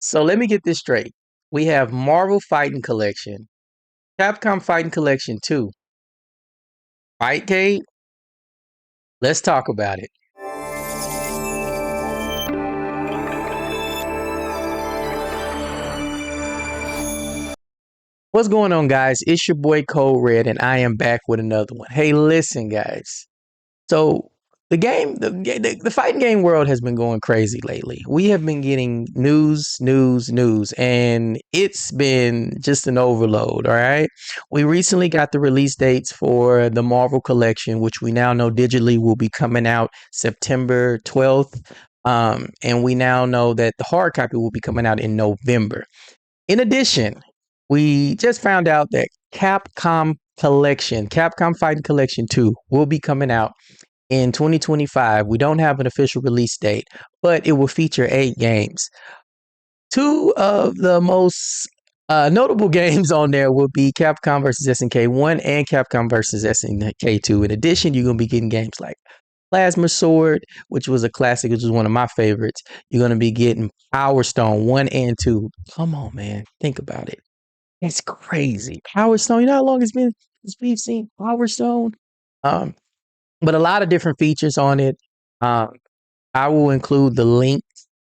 So let me get this straight. We have Marvel Fighting Collection, Capcom Fighting Collection 2, Fightcade. Let's talk about it. What's going on, guys? It's your boy Code Red, and I am back with another one. Hey, listen, guys. So the fighting game world has been going crazy lately. We have been getting news, and it's been just an overload. All right. We recently got the release dates for the Marvel Collection, which we now know digitally will be coming out September 12th. And we now know that the hard copy will be coming out in November. In addition, we just found out that Capcom Fighting Collection 2 will be coming out in 2025. We don't have an official release date, but it will feature 8 games. Two of the most notable games on there will be Capcom versus SNK 1 and Capcom versus SNK 2. In addition, you're going to be getting games like Plasma Sword, which was a classic, which was one of my favorites. You're going to be getting Power Stone 1 and 2. Come on, man. Think about it. It's crazy. Power Stone, you know how long it's been since we've seen Power Stone? Um, but a lot of different features on it. Um, I will include the link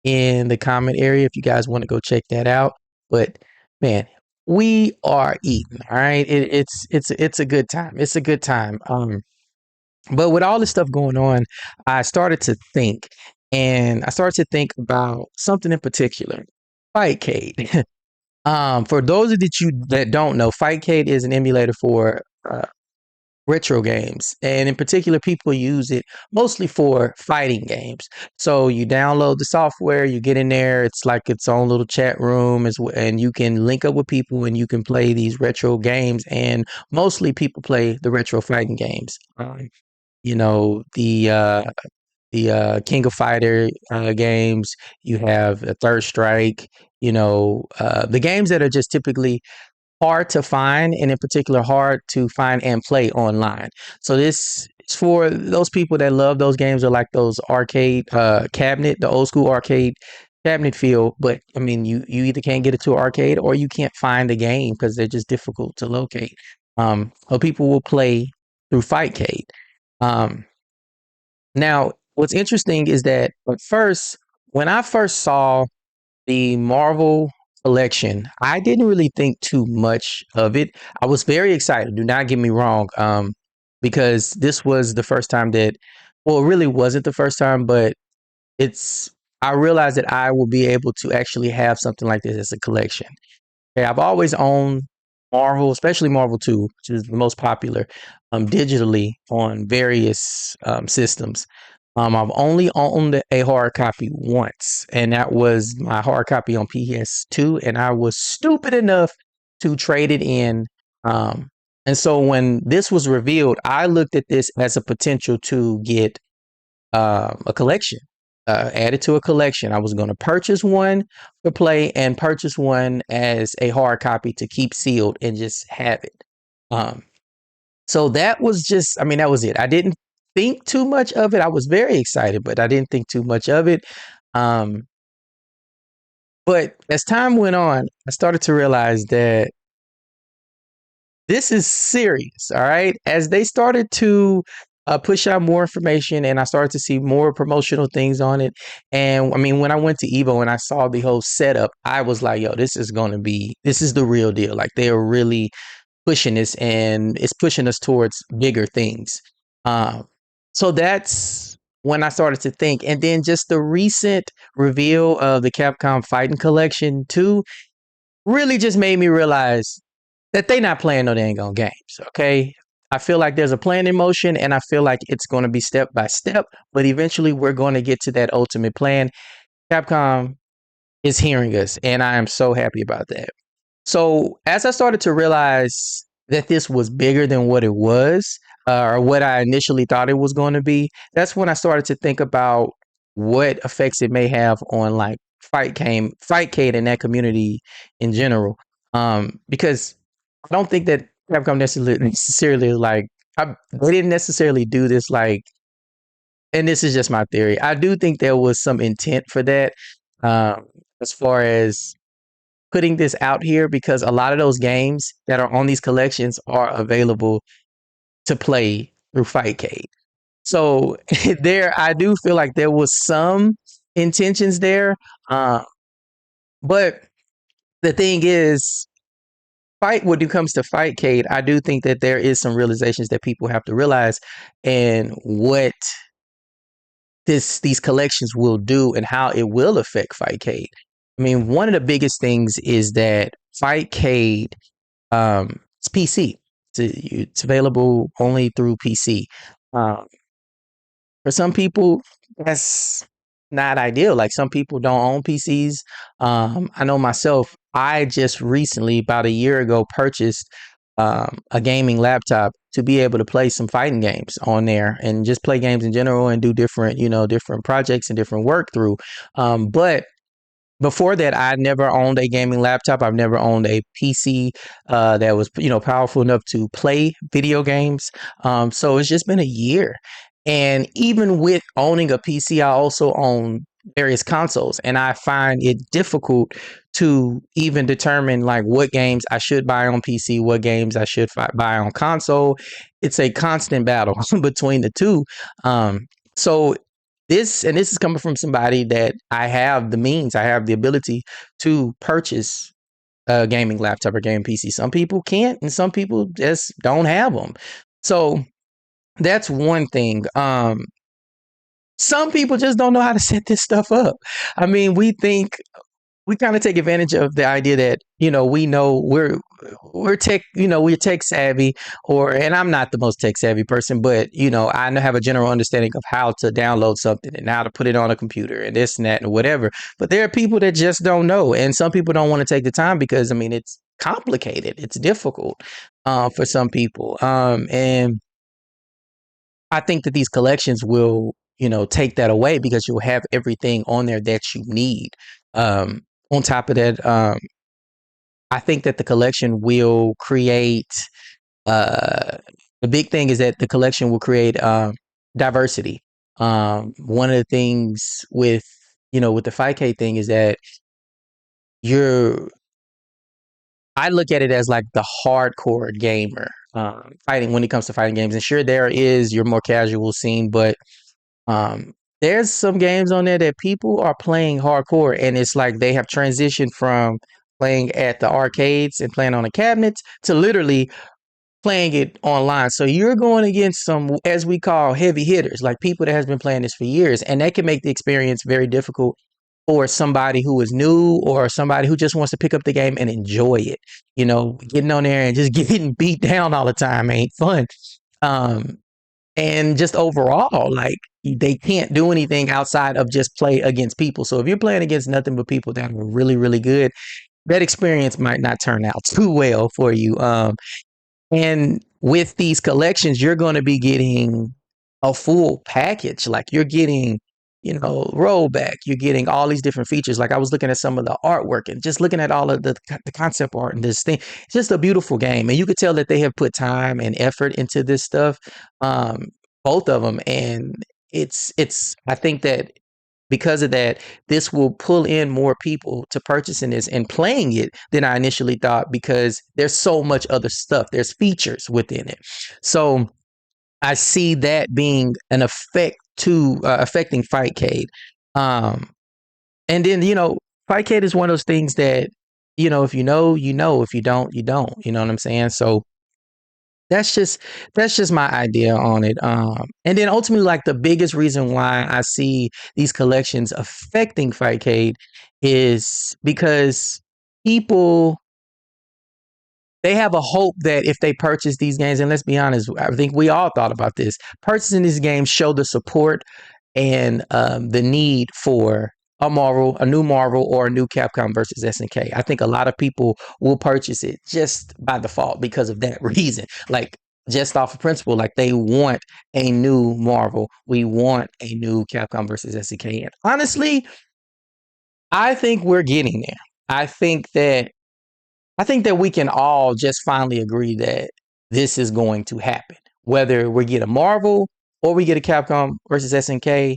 in the comment area if you guys want to go check that out. But man, we are eating. All right, it's a good time. It's a good time. But with all this stuff going on, I started to think, and I started to think about something in particular. Fightcade. For those of you that don't know, Fightcade is an emulator for retro games, and in particular, people use it mostly for fighting games. So you download the software, you get in there, it's like its own little chat room, and you can link up with people, and you can play these retro games. And mostly, people play the retro fighting games. You know the King of Fighter games. You have a Third Strike. The games that are just typically hard to find, and in particular hard to find and play online. So this is for those people that love those games, or like those arcade cabinet, the old school arcade cabinet feel. But I mean, you either can't get it to an arcade, or you can't find the game because they're just difficult to locate. So people will play through Fightcade. Um, Now, what's interesting is that at first, when I first saw the Marvel collection, I didn't really think too much of it. I was very excited. Do not get me wrong, because this was the first time that, well, it really wasn't the first time, but it's. I realized that I will be able to actually have something like this as a collection. Okay, I've always owned Marvel, especially Marvel 2, which is the most popular, digitally on various systems. I've only owned a hard copy once, and that was my hard copy on PS2, and I was stupid enough to trade it in. And so when this was revealed, I looked at this as a potential to get a collection, added to a collection. I was going to purchase one for play and purchase one as a hard copy to keep sealed and just have it. Um, so that was just, I mean, that was it. I didn't think too much of it. I was very excited, but I didn't think too much of it. Um, but as time went on, I started to realize that this is serious. All right. As they started to push out more information, and I started to see more promotional things on it. And I mean, when I went to Evo and I saw the whole setup, I was like, yo, this is the real deal. Like, they are really pushing this, and it's pushing us towards bigger things. Um, so that's when I started to think. And then just the recent reveal of the Capcom Fighting Collection 2 really just made me realize that they not playing no dang on games. Okay. I feel like there's a plan in motion, and I feel like it's going to be step by step, but eventually we're going to get to that ultimate plan. Capcom is hearing us, and I am so happy about that. So as I started to realize that this was bigger than what it was, or what I initially thought it was going to be, that's when I started to think about what effects it may have on like Fightcade, and that community in general. Because I don't think that Capcom necessarily like, they didn't necessarily do this like, and this is just my theory. I do think there was some intent for that. Um, as far as putting this out here, because a lot of those games that are on these collections are available to play through Fightcade. So there, I do feel like there was some intentions there, uh, but the thing is, fight when it comes to Fightcade, I do think that there is some realizations that people have to realize, and what these collections will do and how it will affect Fightcade. I mean, one of the biggest things is that Fightcade, it's PC. It's available only through PC. Um, for some people, that's not ideal. Like, some people don't own PCs. I know myself. I just recently, about a year ago, purchased a gaming laptop to be able to play some fighting games on there and just play games in general and do different, different projects and different work through. But before that, I never owned a gaming laptop. I've never owned a PC that was, powerful enough to play video games. So it's just been a year. And even with owning a PC, I also own various consoles, and I find it difficult to even determine like what games I should buy on PC, what games I should buy on console. It's a constant battle between the two. So this is coming from somebody that I have the means, I have the ability to purchase a gaming laptop or gaming PC. Some people can't, and some people just don't have them. So that's one thing. Some people just don't know how to set this stuff up. I mean, we kind of take advantage of the idea that we know we're tech, we're tech savvy, and I'm not the most tech savvy person, but I have a general understanding of how to download something and how to put it on a computer and this and that and whatever. But there are people that just don't know, and some people don't want to take the time because, I mean, it's complicated, it's difficult for some people, and I think that these collections will, take that away, because you'll have everything on there that you need. On top of that, I think that the collection will create, uh, the big thing is that the collection will create diversity. One of the things with, with the 5K thing is that you're, I look at it as like the hardcore gamer fighting when it comes to fighting games. And sure, there is your more casual scene, but Um, there's some games on there that people are playing hardcore, and it's like they have transitioned from playing at the arcades and playing on the cabinets to literally playing it online. So you're going against some, as we call, heavy hitters, like people that has been playing this for years, and that can make the experience very difficult for somebody who is new or somebody who just wants to pick up the game and enjoy it. Getting on there and just getting beat down all the time ain't fun. Um, and just overall, like, they can't do anything outside of just play against people. So if you're playing against nothing but people that are really, really good, that experience might not turn out too well for you. And with these collections, you're going to be getting a full package. Like, you're getting, rollback. You're getting all these different features. Like, I was looking at some of the artwork and just looking at all of the concept art and this thing. It's just a beautiful game, and you could tell that they have put time and effort into this stuff. Um, both of them, and it's. I think that because of that, this will pull in more people to purchasing this and playing it than I initially thought, because there's so much other stuff. There's features within it. So I see that being an effect to affecting Fightcade. Um, and then, Fightcade is one of those things that, if you know, you know. If you don't, you don't. You know what I'm saying? So that's just my idea on it. And then ultimately, like, the biggest reason why I see these collections affecting Fightcade is because people, they have a hope that if they purchase these games, and let's be honest, I think we all thought about this, purchasing these games show the support and the need for a new Marvel, or a new Capcom versus SNK. I think a lot of people will purchase it just by default because of that reason. Like, just off of principle, like, they want a new Marvel. We want a new Capcom versus SNK. And honestly, I think we're getting there. I think that we can all just finally agree that this is going to happen. Whether we get a Marvel, or we get a Capcom versus SNK,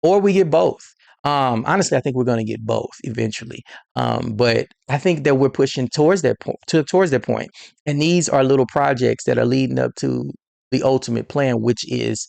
or we get both. Honestly, I think we're going to get both eventually. But I think that we're pushing towards that point, towards that point. And these are little projects that are leading up to the ultimate plan, which is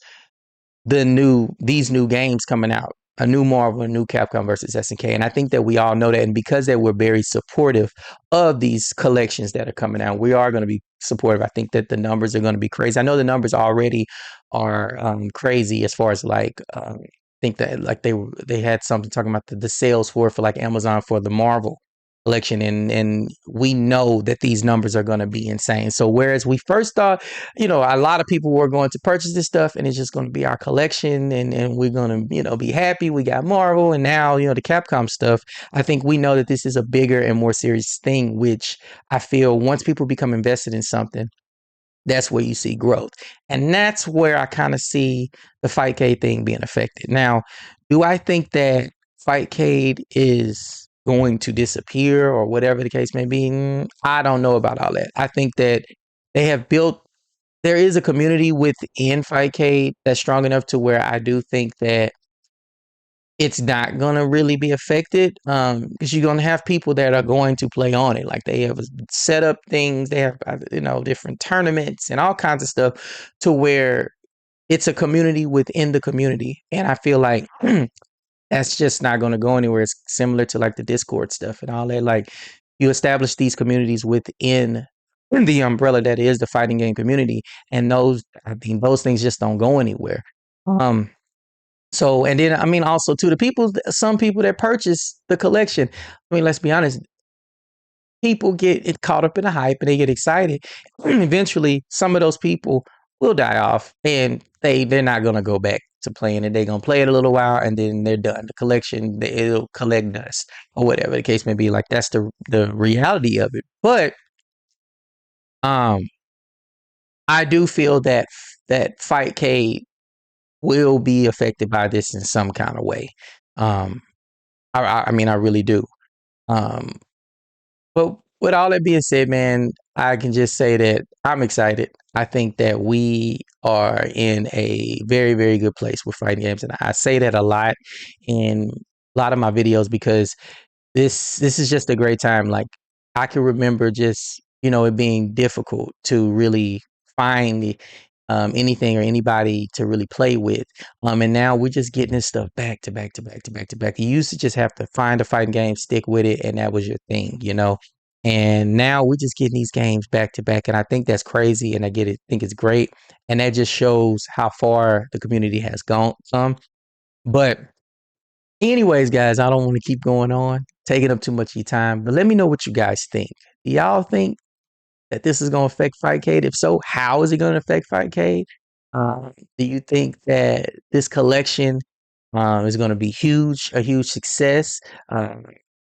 these new games coming out, a new Marvel, a new Capcom versus SNK, and I think that we all know that, and because that we're very supportive of these collections that are coming out, we are going to be supportive. I think that the numbers are going to be crazy. I know the numbers already are crazy as far as like. I think that like they had something talking about the sales for like Amazon for the Marvel collection, and we know that these numbers are going to be insane. So whereas we first thought, a lot of people were going to purchase this stuff and it's just going to be our collection, and we're going to, be happy we got Marvel and now, the Capcom stuff. I think we know that this is a bigger and more serious thing, which I feel once people become invested in something, that's where you see growth. And that's where I kind of see the Fightcade thing being affected. Now, do I think that Fightcade is going to disappear or whatever the case may be? I don't know about all that. I think that they have built, there is a community within Fightcade that's strong enough to where I do think that it's not gonna really be affected, because you're gonna have people that are going to play on it. Like they have set up things, they have different tournaments and all kinds of stuff to where it's a community within the community. And I feel like that's just not gonna go anywhere. It's similar to like the Discord stuff and all that. Like you establish these communities within the umbrella that is the fighting game community, and those things just don't go anywhere. Um, so, and then, I mean, also to the people, some people that purchase the collection, I mean, let's be honest, people get it caught up in the hype and they get excited. Eventually, some of those people will die off and they're not going to go back to playing it. They're going to play it a little while and then they're done. The collection, it'll collect dust or whatever the case may be. Like that's the reality of it. But, um, I do feel that Fightcade will be affected by this in some kind of way. Um, I mean, I really do. Um, but with all that being said, man, I can just say that I'm excited. I think that we are in a very, very good place with fighting games, and I say that a lot in a lot of my videos because this is just a great time. Like I can remember just it being difficult to really find anything or anybody to really play with. And now we're just getting this stuff back to back to back to back to back. You used to just have to find a fighting game, stick with it, and that was your thing. And now we're just getting these games back to back, and I think that's crazy, and I get it, think it's great, and that just shows how far the community has gone. But anyways, guys, I don't want to keep going on, taking up too much of your time, but let me know what you guys think. Do y'all think that this is going to affect Fightcade? If so, how is it going to affect Fightcade? Do you think that this collection is going to be a huge success?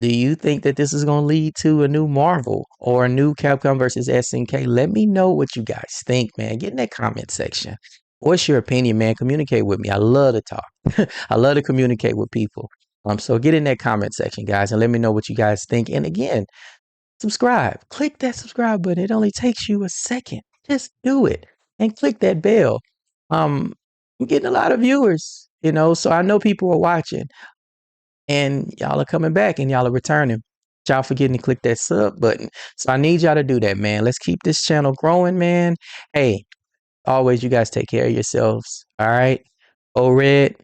Do you think that this is going to lead to a new Marvel or a new Capcom versus SNK? Let me know what you guys think, man. Get in that comment section. What's your opinion, man? Communicate with me. I love to talk. I love to communicate with people. So get in that comment section, guys, and let me know what you guys think. And again, subscribe. Click that subscribe button. It only takes you a second. Just do it and click that bell. I'm getting a lot of viewers, so I know people are watching and y'all are coming back and y'all are returning. Y'all forgetting to click that sub button. So I need y'all to do that, man. Let's keep this channel growing, man. Hey, always you guys take care of yourselves. All right. Oh, Red.